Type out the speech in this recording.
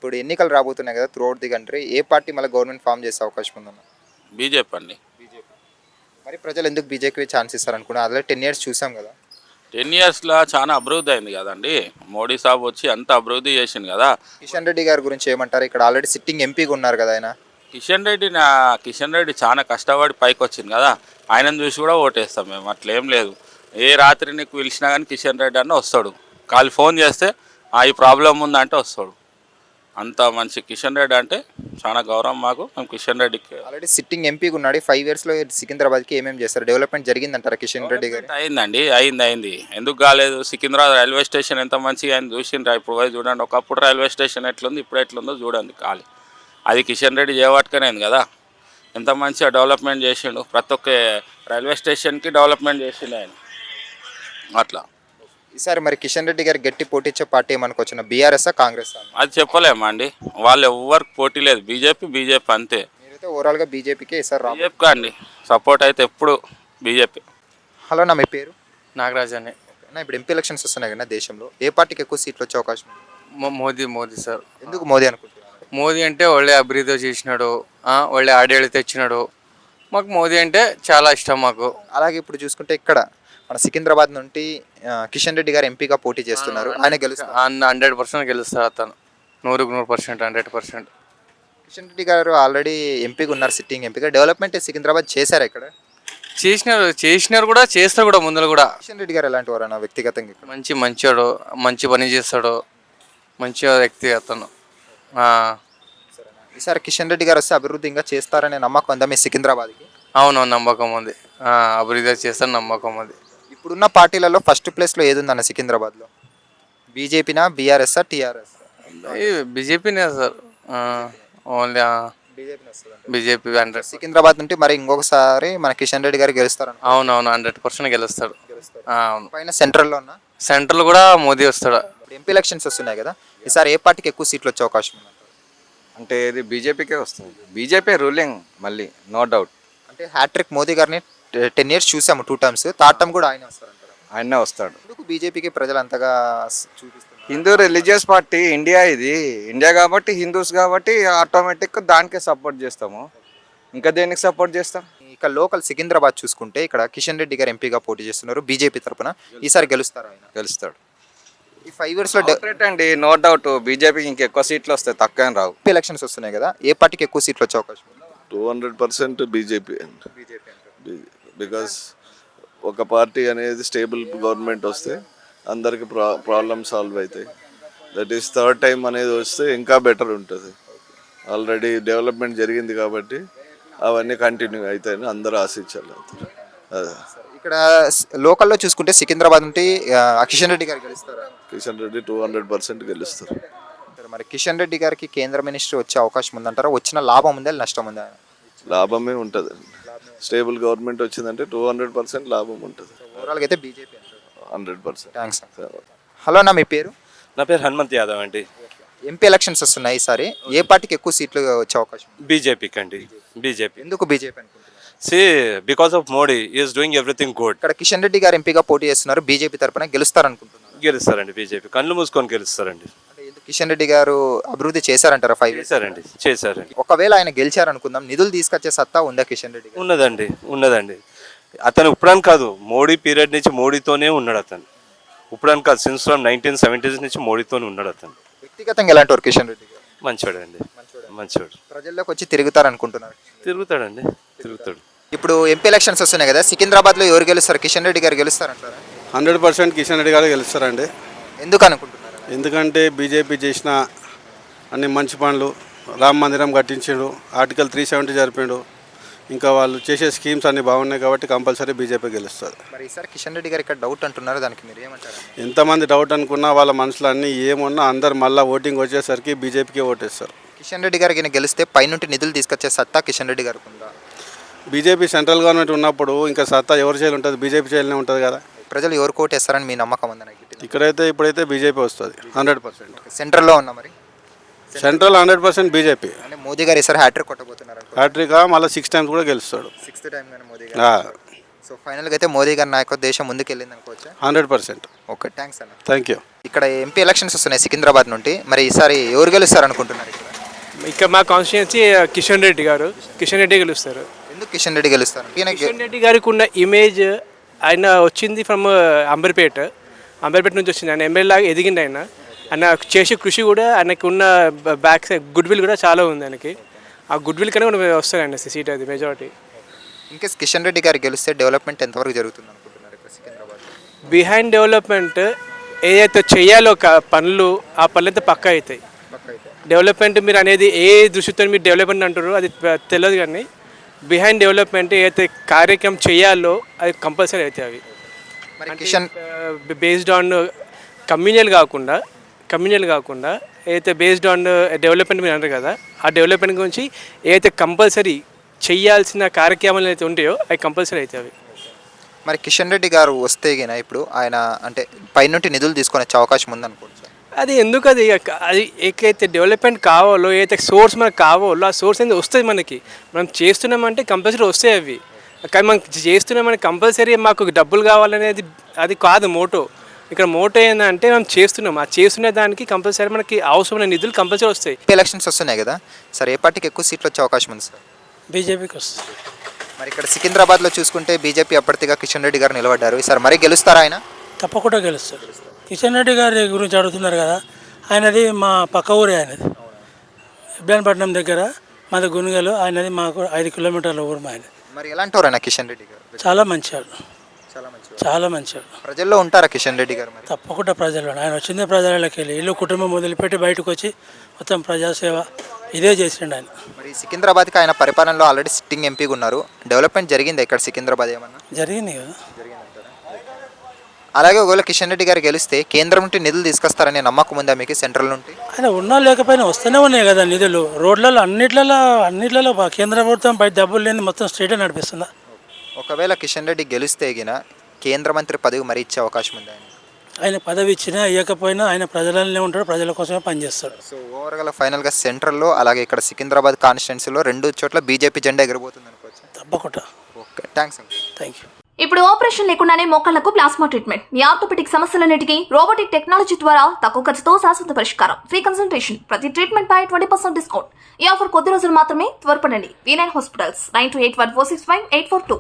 ఇప్పుడు ఎన్నికలు రాబోతున్నాయి కదా throughout the country. A party మళ్ళీ గవర్నమెంట్ ఫామ్ చేసే అవకాశం ఉందన్న? బీజేపీ అండి. బీజేపీ. మరి ప్రజలు ఎందుకు బీజేపీ ఛాన్స్ ఇస్తారు అనుకున్నా? అదే 10 ఇయర్స్ చూసాం కదా. 10 ఇయర్స్లో చాలా అభివృద్ధి అయింది కదండి. మోడీ సాబ్ వచ్చి అంత అభివృద్ధి చేసింది కదా. కిషన్ రెడ్డి గారి గురించి ఏమంటారు? ఇక్కడ ఆల్రెడీ సిట్టింగ్ ఎంపీగా ఉన్నారు కదా ఆయన. కిషన్ రెడ్డి చాలా కష్టపడి పైకి వచ్చింది కదా. ఆయనను చూసి కూడా ఓటేస్తాం మేము. అట్లేం లేదు. ఏ రాత్రి నీకు పిలిచినా కానీ కిషన్ రెడ్డి అన్న వస్తాడు. కాల్ ఫోన్ చేస్తే ఈ ప్రాబ్లం ఉందంటే వస్తాడు. అంత మంచి కిషన్ రెడ్డి అంటే చాలా గౌరవం మాకు. మేము కిషన్ రెడ్డికి ఆల్రెడీ సిట్టింగ్ ఎంపీగా ఉన్నాడు. 5 ఇయర్స్లో సికింద్రాబాద్కి ఏమేమి చేస్తారు? డెవలప్మెంట్ జరిగిందంటారా కిషన్ రెడ్డి గారు? అయిందండి. అయింది. ఎందుకు కాలేదు? సికింద్రాబాద్ రైల్వే స్టేషన్ ఎంత మంచిగా అయింది చూసిండ్రా. ఇప్పుడు పోయి చూడండి. ఒకప్పుడు రైల్వే స్టేషన్ ఎట్లుంది, ఇప్పుడు ఎట్లుందో చూడండి. ఖాళీ అది కిషన్ రెడ్డి చేయబట్టుకనేది కదా. ఎంత మంచిగా డెవలప్మెంట్ చేసిండు. ప్రతి ఒక్క రైల్వే స్టేషన్కి డెవలప్మెంట్ చేసిండు ఆయన. అట్లా ఈసారి మరి కిషన్ రెడ్డి గారు గట్టి పోటీ ఇచ్చే పార్టీ ఏమనుకోవచ్చున్న? బీఆర్ఎస్ కాంగ్రెస్? అది చెప్పలేమా అండి. వాళ్ళు ఎవరికి పోటీ లేదు. బీజేపీ అంతే. మీరైతే ఓవరాల్గా బీజేపీకే ఈసారి రా. బీజేపీ అండి సపోర్ట్ అయితే ఎప్పుడు బీజేపీ. హలో నా మీ పేరు? నాగరాజ్ అని. నా ఇప్పుడు ఎంపీ ఎలక్షన్స్ వస్తున్నాయి కదా దేశంలో. ఏ పార్టీకి ఎక్కువ సీట్లు వచ్చే అవకాశం ఉంది? మోదీ సార్. ఎందుకు మోదీ అనుకుంటున్నారు? మోదీ అంటే ఒళ్ళే అభివృద్ధి చేసినాడు, ఒళ్ళే ఆడేళ్ళు తెచ్చినాడు. మాకు మోదీ అంటే చాలా ఇష్టం మాకు. అలాగే ఇప్పుడు చూసుకుంటే ఇక్కడ మన సికింద్రాబాద్ నుండి కిషన్ రెడ్డి గారు ఎంపీగా పోటీ చేస్తున్నారు. ఆయన గెలుస్తారు. 100% గెలుస్తారు అతను. 100% 100%. కిషన్ రెడ్డి గారు ఆల్రెడీ ఎంపీగా ఉన్నారు, సిట్టింగ్ ఎంపీగా. డెవలప్మెంట్ సికింద్రాబాద్ చేశారు ఇక్కడ. చేసినారు కూడా, చేస్తారు కూడా ముందర కూడా. కిషన్ రెడ్డి గారు ఎలాంటి వారు అన్న వ్యక్తిగతంగా ఇక్కడ? మంచోడు, మంచి పని చేస్తాడు, మంచి వ్యక్తి అతను. ఈసారి కిషన్ రెడ్డి గారు వస్తే అభివృద్ధి ఇంకా చేస్తారనే నమ్మకం ఉందా మీ సికింద్రాబాద్కి? అవునవును, నమ్మకం ఉంది. అభివృద్ధి చేస్తాను నమ్మకం ఉంది. ఇప్పుడున్న పార్టీలలో ఫస్ట్ ప్లేస్లో ఏది ఉందన్న సికింద్రాబాద్లో? బీజేపీనా, బీఆర్ఎస్, టీఆర్ఎస్? బీజేపీనే సార్. Only BJP 100. సికింద్రాబాద్ నుండి మరి ఇంకొకసారి మన కిషన్ రెడ్డి గారు గెలుస్తారు? అవునవును, 100% గెలుస్తాడు. అవును. పైన సెంట్రల్లో ఉన్న సెంట్రల్ కూడా మోదీ వస్తాడు. ఎంపీ ఎలక్షన్స్ వస్తున్నాయి కదా, ఈసారి ఏ పార్టీకి ఎక్కువ సీట్లు వచ్చే అవకాశం ఉంది? అంటే ఇది బీజేపీకే వస్తుంది. బీజేపీ రూలింగ్ మళ్ళీ, నో డౌట్. అంటే హ్యాట్రిక్ మోదీ గారిని 10 ఇయర్స్ చూసాము, 2 టర్మ్స్. థర్డ్ టర్మ్ కూడా ఆయన వస్తారంటారు. ఆయనే వస్తాడు. ఎందుకు బీజేపీకి ప్రజలు అంతగా చూపిస్తున్నారు? Hindu religious party India. ఇది ఇండియా కాబట్టి, హిందూస్ కాబట్టి ఆటోమేటిక్ దానికే సపోర్ట్ చేస్తాము. ఇంకా దేనికి సపోర్ట్ చేస్తాం? ఇక లోకల్ సికింద్రాబాద్ చూసుకుంటే ఇక్కడ కిషన్ రెడ్డి గారు ఎంపీగా పోటీ చేస్తున్నారు బీజేపీ తరపున. ఈసారి గెలుస్తారు ఆయన? గెలుస్తాడు. ఈ 5 ఇయర్స్లో అండి, నో డౌట్. బీజేపీకి ఇంకెక్కువ సీట్లు వస్తాయి, తక్కువ రావు. ఎంపీ ఎలక్షన్స్ వస్తున్నాయి కదా, ఏ పార్టీకి ఎక్కువ సీట్లు వచ్చే అవకాశం ఉంది? 200% బీజేపీ అండి. బీజేపీ అంటారు. బికాస్ ఒక పార్టీ అనేది స్టేబుల్ గవర్నమెంట్ వస్తే అందరికి ప్రాబ్లమ్ సాల్వ్ అవుతాయి. దట్ ఈస్ థర్డ్ టైం అనేది వస్తే ఇంకా బెటర్ ఉంటుంది. ఆల్రెడీ డెవలప్మెంట్ జరిగింది కాబట్టి అవన్నీ కంటిన్యూ అవుతాయని అందరూ ఆశించాలి. అదే ఇక్కడ లోకల్లో చూసుకుంటే సికింద్రాబాద్ నుండి కిషన్ రెడ్డి గారు గెలుస్తారా? కిషన్ రెడ్డి 200% గెలుస్తారు. మరి కిషన్ రెడ్డి గారికి కేంద్ర మినిస్టర్ వచ్చే అవకాశం ఉందంటారా? వచ్చిన లాభం ఉందా, నష్టం ఉందా? లాభమే ఉంటుంది. స్టేబుల్ గవర్నమెంట్ వచ్చిందంటే 200% లాభం ఉంటుంది. ఓవరాల్గా అయితే బీజేపీ అంటారు. 100%. థ్యాంక్స్. హలో నా మీ పేరు? నా పేరు హనుమంత్ యాదవ్ అండి. ఎంపీ ఎలక్షన్స్ వస్తున్నాయి, ఈసారి ఏ పార్టీకి ఎక్కువ సీట్లు వచ్చే అవకాశం? బీజేపీకి అండి. బీజేపీ. ఎందుకు బీజేపీ అనుకుంటున్నారు? Because of Modi is doing everything good. ఇక్కడ కిషన్ రెడ్డి గారు ఎంపీగా పోటీ చేస్తున్నారు, బీజేపీ తరపున గెలుస్తారనుకుంటున్నారు. గెలుస్తారండి బీజేపీ. కళ్ళు మూసుకొని గెలుస్తారండి. అంటే ఎందుకు? కిషన్ రెడ్డి గారు అభివృద్ధి చేశారంటారా 5 ఇయర్స్? చేశారండి. ఒకవేళ ఆయన గెలిచారనుకుందాం, నిధులు తీసుకొచ్చే సత్తా ఉందా కిషన్ రెడ్డి గారు? ఉన్నదండి. అతను ఇప్పుడని కాదు, మోడీ పీరియడ్ నుంచి మోడీతోనే ఉన్నాడు అతను. ఇప్పుడని కాదు, సిన్స్ ఫ్రమ్ 1970s నుంచి మోడీతోనే ఉన్నాడు అతను. వ్యక్తిగతంగా ఎలాంటి వారు కిషన్ రెడ్డి గారు? మంచివాడు అండి. మంచివాడు. ప్రజల్లోకి వచ్చి తిరుగుతారనుకుంటున్నారు? తిరుగుతాడు. ఇప్పుడు ఎంపీ ఎలక్షన్స్ వస్తున్నాయి కదా, సికింద్రాబాద్లో ఎవరు గెలుస్తారు? కిషన్ రెడ్డి గారు గెలుస్తారంటారా? 100% కిషన్ రెడ్డి గారు గెలుస్తారండి. ఎందుకు అనుకుంటున్నారు? ఎందుకంటే బీజేపీ చేసిన అన్ని మంచి పనులు, రామ మందిరం కట్టించాడు, ఆర్టికల్ 370 జరిపాడు, ఇంకా వాళ్ళు చేసే స్కీమ్స్ అన్నీ బాగున్నాయి కాబట్టి కంపల్సరీ బీజేపీ గెలుస్తుంది. మరి ఈసారి కిషన్ రెడ్డి గారు ఇక్కడ డౌట్ అంటున్నారు, దానికి మీరు ఏమంటారు? ఎంతమంది డౌట్ అనుకున్నా వాళ్ళ మనసులో అన్నీ ఏమున్నా అందరు మళ్ళీ ఓటింగ్ వచ్చేసరికి బీజేపీకి ఓటేస్తారు. కిషన్ రెడ్డి గారికి గెలిస్తే పైనుండి నిధులు తీసుకొచ్చే సత్తా కిషన్ రెడ్డి గారికి ఉందా? బీజేపీ సెంట్రల్ గవర్నమెంట్ ఉన్నప్పుడు ఇంకా సత్తా ఎవరి చేయాలి ఉంటుంది? బీజేపీ చేయాలనే ఉంటుంది కదా. ప్రజలు ఎవరు కోటేస్తారని మీ నమ్మకం ఉందా? ఇప్పుడైతే బీజేపీ వస్తుంది 100%. సెంట్రల్లో ఉన్నా మరి సెంట్రల్ 100% బీజేపీ. అంటే మోదీ గారు ఈసారి హ్యాట్రిక్ కొట్టబోతున్నారు. హ్యాట్రిక్ మళ్ళీ 6 times కూడా గెలుస్తాడు. 6th టైం కానీ మోదీ గారు. సో ఫైనల్గా అయితే మోదీ గారి నాయకత్వం దేశం ముందుకు వెళ్ళింది అనుకోవచ్చా? 100%. ఓకే, థ్యాంక్స్ అన్న. Thank you. ఇక్కడ ఎంపీ ఎలక్షన్స్ వస్తున్నాయి సికింద్రాబాద్ నుండి, మరి ఈసారి ఎవరు గెలుస్తారు అనుకుంటున్నారు ఇక్కడ? ఇక్కడ మా కాన్స్టిట్యున్సీ కిషన్ రెడ్డి గారు, కిషన్ రెడ్డి గెలుస్తారు. ఎందుకు కిషన్ రెడ్డి గెలుస్తారు? కిషన్ రెడ్డి గారికి ఉన్న ఇమేజ్, ఆయన వచ్చింది ఫ్రమ్ అంబర్పేట నుంచి వచ్చింది. ఆయన ఎమ్మెల్యేలాగా ఎదిగింది. ఆయన చేసే కృషి కూడా, ఆయనకు ఉన్న బ్యాక్ సైడ్ గుడ్ విల్ కూడా చాలా ఉంది ఆయనకి. ఆ గుడ్ విల్ కన్నా కూడా వస్తారండి సీట్, అది మెజారిటీ. ఇన్కేస్ కిషన్ రెడ్డి గారు గెలిస్తే డెవలప్మెంట్ ఎంతవరకు జరుగుతుంది అనుకుంటున్నారు ఇక్కడ సికింద్రాబాద్? బిహైండ్ డెవలప్మెంట్ ఏదైతే చేయాలో పనులు, ఆ పనులు అయితే పక్కా అవుతాయి. డెవలప్మెంట్ మీరు అనేది ఏ దృష్టితో మీరు డెవలప్మెంట్ అంటారో అది తెలియదు, కానీ బిహైండ్ డెవలప్మెంట్ ఏదైతే కార్యక్రమం చేయాలో అది కంపల్సరీ అవుతాయి. అవి మరి కిషన్ బేస్డ్ ఆన్ కమ్యూనియల్ కాకుండా ఏదైతే బేస్డ్ ఆన్ డెవలప్మెంట్ మీరు అంటారు కదా, ఆ డెవలప్మెంట్ గురించి ఏదైతే కంపల్సరీ చేయాల్సిన కార్యక్రమాలు అయితే ఉంటాయో అవి కంపల్సరీ అవుతాయి. అవి మరి కిషన్ రెడ్డి గారు వస్తే గిన ఇప్పుడు ఆయన అంటే పైనుండి నిధులు తీసుకొని వచ్చే అవకాశం ఉందనుకోవచ్చు. అది ఎందుకు, అది ఏకైతే డెవలప్మెంట్ కావాలో, ఏదైతే సోర్స్ మనకు కావాలో ఆ సోర్స్ అనేది వస్తుంది. మనం చేస్తున్నామంటే కంపల్సరీ వస్తాయి అవి. కానీ మనం చేస్తున్నామని కంపల్సరీ మాకు డబ్బులు కావాలనేది అది కాదు మోటో. ఇక్కడ మోటో ఏంటంటే మనం చేస్తున్నాం, ఆ చేస్తున్న దానికి కంపల్సరీ మనకి అవసరమైన నిధులు కంపల్సరీ వస్తాయి. ఎలక్షన్స్ వస్తున్నాయి కదా సార్, ఏ పార్టీకి ఎక్కువ సీట్లు వచ్చే అవకాశం ఉంది సార్? బీజేపీకి వస్తుంది. మరి ఇక్కడ సికింద్రాబాద్లో చూసుకుంటే బీజేపీ అభ్యర్థిగా కిషన్ రెడ్డి గారు నిలబడ్డారు. ఈసారి మరీ గెలుస్తారా ఆయన? తప్పకుండా గెలుస్తారు. కిషన్ రెడ్డి గారి గురించి అడుగుతున్నారు కదా, ఆయనది మా పక్క ఊరే. ఆయనది ఇబ్రాహీంపట్నం దగ్గర, మాది గునుగలు. ఆయనది మాకు 5 కిలోమీటర్ల ఊరు. ఆయన మరి ఎలాంటి వారు ఆయన కిషన్ రెడ్డి గారు? చాలా మంచివాడు, చాలా మంచి చాలా మంచివాడు. ప్రజల్లో ఉంటారా కిషన్ రెడ్డి గారు? మరి తప్పకుండా ప్రజలు, ఆయన వచ్చిందే ప్రజలకి వెళ్ళి ఇల్లు కుటుంబం వదిలిపెట్టి బయటకు వచ్చి మొత్తం ప్రజాసేవ ఇదే చేసిండు ఆయన. మరి సికింద్రాబాద్కి ఆయన పరిపాలనలో ఆల్రెడీ సిట్టింగ్ ఎంపీగా ఉన్నారు. డెవలప్మెంట్ జరిగింది ఇక్కడ సికింద్రాబాద్ ఏమన్నా? జరిగింది కదా. అలాగే ఒకవేళ కిషన్ రెడ్డి గారు గెలిస్తే కేంద్రం నుండి నిధులు తీసుకొస్తారనే నమ్మకం ఉందా మీకు సెంట్రల్ నుండి? ఆయన ఉన్నా లేకపోయినా వస్తూనే ఉన్నాయి కదా నిధులు. రోడ్లలో అన్నిట్లలో కేంద్ర ప్రభుత్వం బయట డబ్బులు లేని మొత్తం స్టేటే నడిపిస్తుందా? ఒకవేళ కిషన్ రెడ్డి గెలిస్తే గిన కేంద్ర మంత్రి పదవి మరి ఇచ్చే అవకాశం ఉంది ఆయన? ఆయన పదవి ఇచ్చినా ఇవ్వకపోయినా ఆయన ప్రజలనే ఉంటాడు, ప్రజల కోసమే పనిచేస్తాడు. సో ఓవరాల్ ఫైనల్గా సెంట్రల్లో అలాగే ఇక్కడ సికింద్రాబాద్ కాన్స్టిట్యున్సీలో 2 చోట్ల బీజేపీ జెండా ఎగిరిపోతుంది అనుకోవచ్చు. తప్పకుండా. ఓకే, థ్యాంక్స్ అండి. Thank you. ఇప్పుడు ఆపరేషన్ లేకుండానే మోకాళ్లకు ప్లాస్మా ట్రీట్మెంట్. మీ ఆర్థోపెడిక్ సమస్యలన్నిటికీ రోబోటిక్ టెక్నాలజీ ద్వారా తక్కువ ఖర్చుతో శాశ్వత పరిష్కారం. Free consultation. ప్రతి ట్రీట్మెంట్ పై 20% డిస్కౌంట్. ఈ ఆఫర్ కొద్ది రోజులు మాత్రమే. త్వరపడండి. V9 hospitals 9281465842.